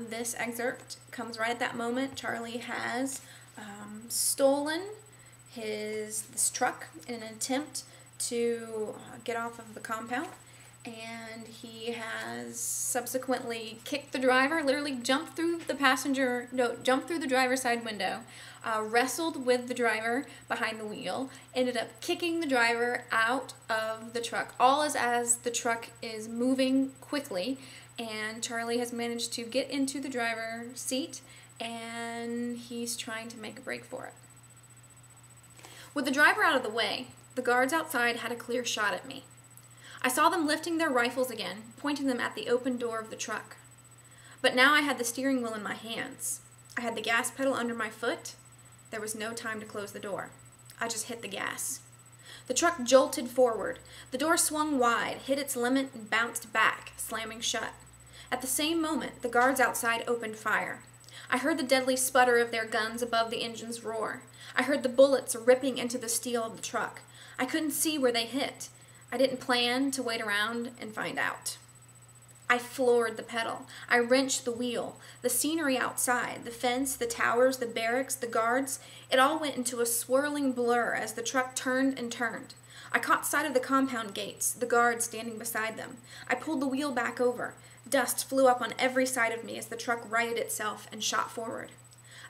This excerpt comes right at that moment. Charlie has stolen this truck in an attempt to get off of the compound, and he has subsequently kicked the driver, literally jumped through the driver's side window, wrestled with the driver behind the wheel, ended up kicking the driver out of the truck, all as the truck is moving quickly, and Charlie has managed to get into the driver's seat, and he's trying to make a break for it. With the driver out of the way, the guards outside had a clear shot at me. I saw them lifting their rifles again, pointing them at the open door of the truck. But now I had the steering wheel in my hands. I had the gas pedal under my foot. There was no time to close the door. I just hit the gas. The truck jolted forward. The door swung wide, hit its limit, and bounced back, slamming shut. At the same moment, the guards outside opened fire. I heard the deadly sputter of their guns above the engine's roar. I heard the bullets ripping into the steel of the truck. I couldn't see where they hit. I didn't plan to wait around and find out. I floored the pedal. I wrenched the wheel. The scenery outside, the fence, the towers, the barracks, the guards, it all went into a swirling blur as the truck turned and turned. I caught sight of the compound gates, the guards standing beside them. I pulled the wheel back over. Dust flew up on every side of me as the truck righted itself and shot forward.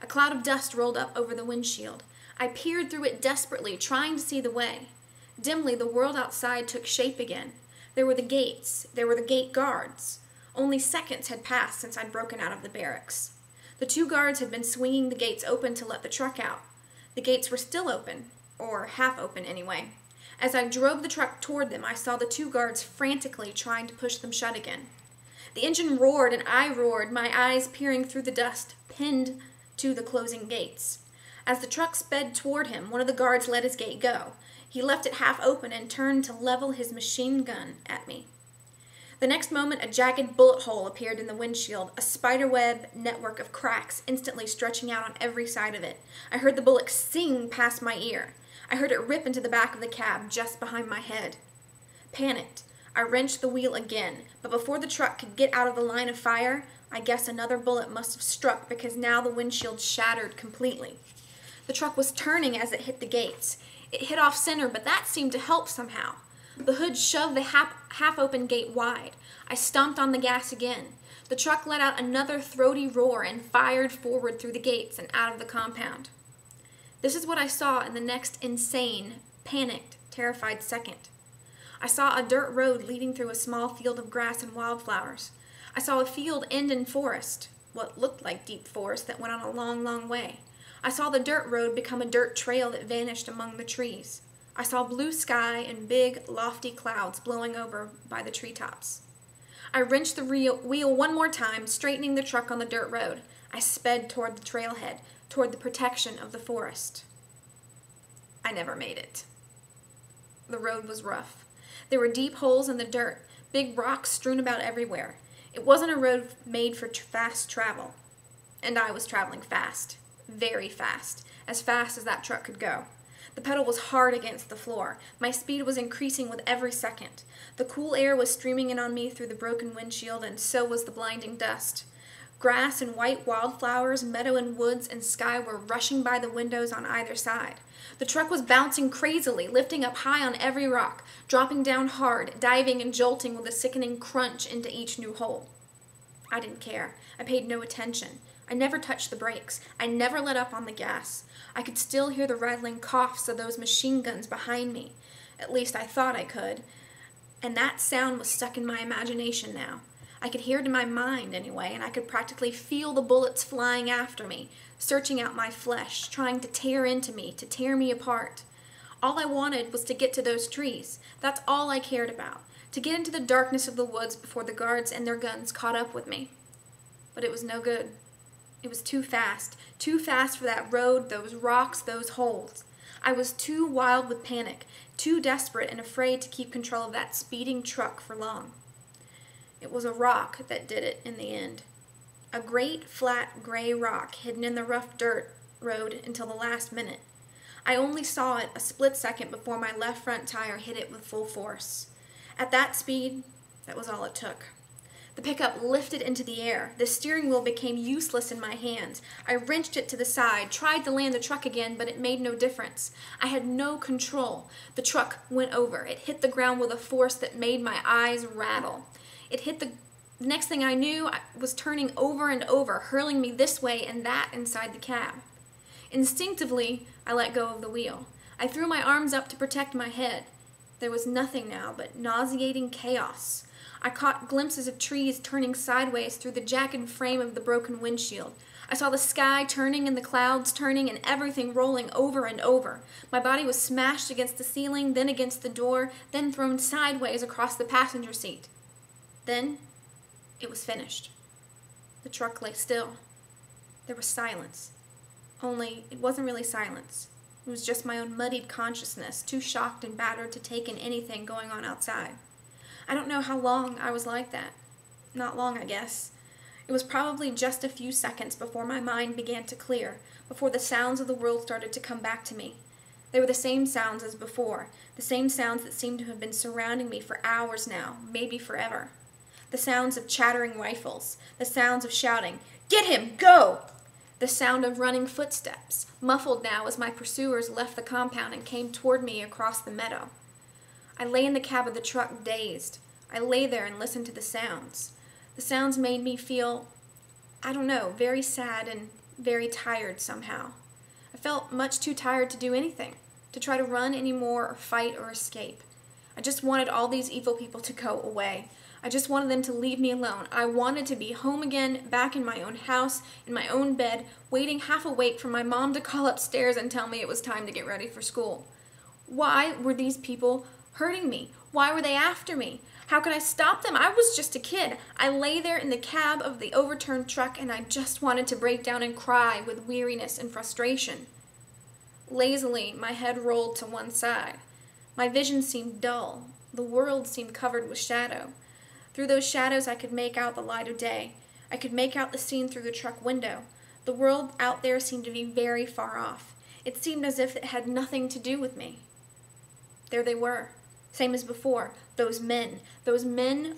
A cloud of dust rolled up over the windshield. I peered through it desperately, trying to see the way. Dimly, the world outside took shape again. There were the gates. There were the gate guards. Only seconds had passed since I'd broken out of the barracks. The two guards had been swinging the gates open to let the truck out. The gates were still open, or half open anyway. As I drove the truck toward them, I saw the two guards frantically trying to push them shut again. The engine roared and I roared, my eyes peering through the dust, pinned to the closing gates. As the truck sped toward him, one of the guards let his gate go. He left it half open and turned to level his machine gun at me. The next moment, a jagged bullet hole appeared in the windshield, a spiderweb network of cracks instantly stretching out on every side of it. I heard the bullet sing past my ear. I heard it rip into the back of the cab just behind my head. Panicked, I wrenched the wheel again, but before the truck could get out of the line of fire, I guess another bullet must have struck because now the windshield shattered completely. The truck was turning as it hit the gates. It hit off center, but that seemed to help somehow. The hood shoved the half-open gate wide. I stomped on the gas again. The truck let out another throaty roar and fired forward through the gates and out of the compound. This is what I saw in the next insane, panicked, terrified second. I saw a dirt road leading through a small field of grass and wildflowers. I saw a field end in forest, what looked like deep forest that went on a long, long way. I saw the dirt road become a dirt trail that vanished among the trees. I saw blue sky and big, lofty clouds blowing over by the treetops. I wrenched the wheel one more time, straightening the truck on the dirt road. I sped toward the trailhead, toward the protection of the forest. I never made it. The road was rough. There were deep holes in the dirt, big rocks strewn about everywhere. It wasn't a road made for fast travel. And I was traveling fast. Very fast. As fast as that truck could go. The pedal was hard against the floor. My speed was increasing with every second. The cool air was streaming in on me through the broken windshield, and so was the blinding dust. Grass and white wildflowers, meadow and woods and sky were rushing by the windows on either side. The truck was bouncing crazily, lifting up high on every rock, dropping down hard, diving and jolting with a sickening crunch into each new hole. I didn't care. I paid no attention. I never touched the brakes. I never let up on the gas. I could still hear the rattling coughs of those machine guns behind me. At least I thought I could. And that sound was stuck in my imagination now. I could hear it in my mind anyway, and I could practically feel the bullets flying after me, searching out my flesh, trying to tear into me, to tear me apart. All I wanted was to get to those trees. That's all I cared about. To get into the darkness of the woods before the guards and their guns caught up with me. But it was no good. It was too fast for that road, those rocks, those holes. I was too wild with panic, too desperate and afraid to keep control of that speeding truck for long. It was a rock that did it in the end. A great, flat, gray rock hidden in the rough dirt road until the last minute. I only saw it a split second before my left front tire hit it with full force. At that speed, that was all it took. The pickup lifted into the air. The steering wheel became useless in my hands. I wrenched it to the side, tried to land the truck again, but it made no difference. I had no control. The truck went over. It hit the ground with a force that made my eyes rattle. It hit the next thing I knew, I was turning over and over, hurling me this way and that inside the cab. Instinctively, I let go of the wheel. I threw my arms up to protect my head. There was nothing now but nauseating chaos. I caught glimpses of trees turning sideways through the jagged frame of the broken windshield. I saw the sky turning and the clouds turning and everything rolling over and over. My body was smashed against the ceiling, then against the door, then thrown sideways across the passenger seat. Then it was finished. The truck lay still. There was silence. Only it wasn't really silence. It was just my own muddied consciousness, too shocked and battered to take in anything going on outside. I don't know how long I was like that. Not long, I guess. It was probably just a few seconds before my mind began to clear, before the sounds of the world started to come back to me. They were the same sounds as before, the same sounds that seemed to have been surrounding me for hours now, maybe forever. The sounds of chattering rifles, the sounds of shouting, "Get him! Go!" The sound of running footsteps, muffled now as my pursuers left the compound and came toward me across the meadow. I lay in the cab of the truck dazed. I lay there and listened to the sounds. The sounds made me feel, I don't know, very sad and very tired somehow. I felt much too tired to do anything, to try to run anymore or fight or escape. I just wanted all these evil people to go away. I just wanted them to leave me alone. I wanted to be home again, back in my own house, in my own bed, waiting half awake for my mom to call upstairs and tell me it was time to get ready for school. Why were these people hurting me? Why were they after me? How could I stop them? I was just a kid. I lay there in the cab of the overturned truck and I just wanted to break down and cry with weariness and frustration. Lazily, my head rolled to one side. My vision seemed dull. The world seemed covered with shadow. Through those shadows I could make out the light of day. I could make out the scene through the truck window. The world out there seemed to be very far off. It seemed as if it had nothing to do with me. There they were, same as before, those men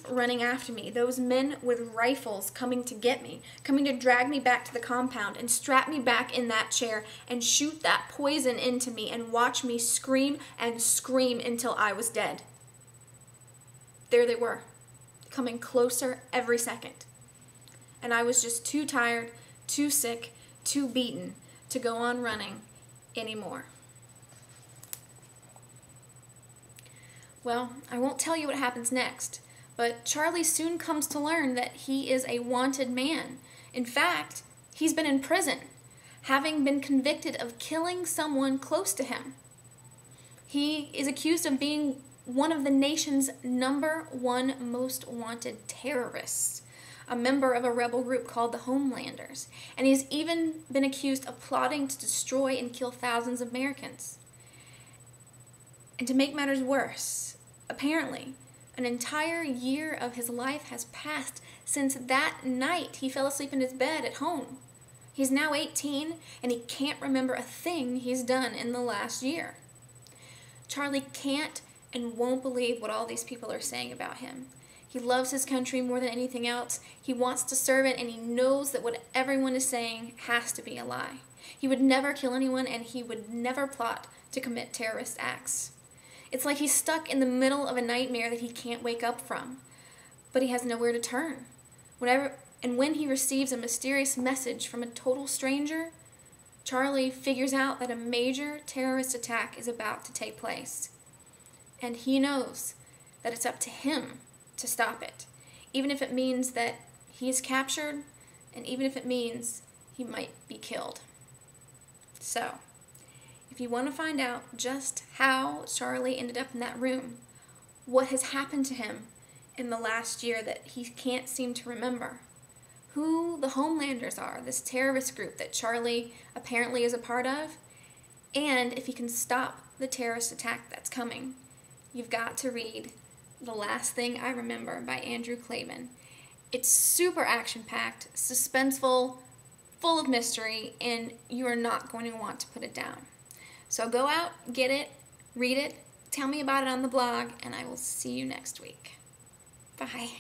running after me, those men with rifles coming to get me, coming to drag me back to the compound and strap me back in that chair and shoot that poison into me and watch me scream and scream until I was dead. There they were, coming closer every second. And I was just too tired, too sick, too beaten to go on running anymore. Well, I won't tell you what happens next, but Charlie soon comes to learn that he is a wanted man. In fact, he's been in prison, having been convicted of killing someone close to him. He is accused of being one of the nation's #1 most wanted terrorists, a member of a rebel group called the Homelanders, and he's even been accused of plotting to destroy and kill thousands of Americans. And to make matters worse, apparently, an entire year of his life has passed since that night he fell asleep in his bed at home. He's now 18, and he can't remember a thing he's done in the last year. Charlie can't and won't believe what all these people are saying about him. He loves his country more than anything else. He wants to serve it, and he knows that what everyone is saying has to be a lie. He would never kill anyone, and he would never plot to commit terrorist acts. It's like he's stuck in the middle of a nightmare that he can't wake up from, but he has nowhere to turn. When he receives a mysterious message from a total stranger, Charlie figures out that a major terrorist attack is about to take place. And he knows that it's up to him to stop it, even if it means that he is captured, and even if it means he might be killed. So, if you want to find out just how Charlie ended up in that room, what has happened to him in the last year that he can't seem to remember, who the Homelanders are, this terrorist group that Charlie apparently is a part of, and if he can stop the terrorist attack that's coming, you've got to read The Last Thing I Remember by Andrew Klavan. It's super action-packed, suspenseful, full of mystery, and you are not going to want to put it down. So go out, get it, read it, tell me about it on the blog, and I will see you next week. Bye.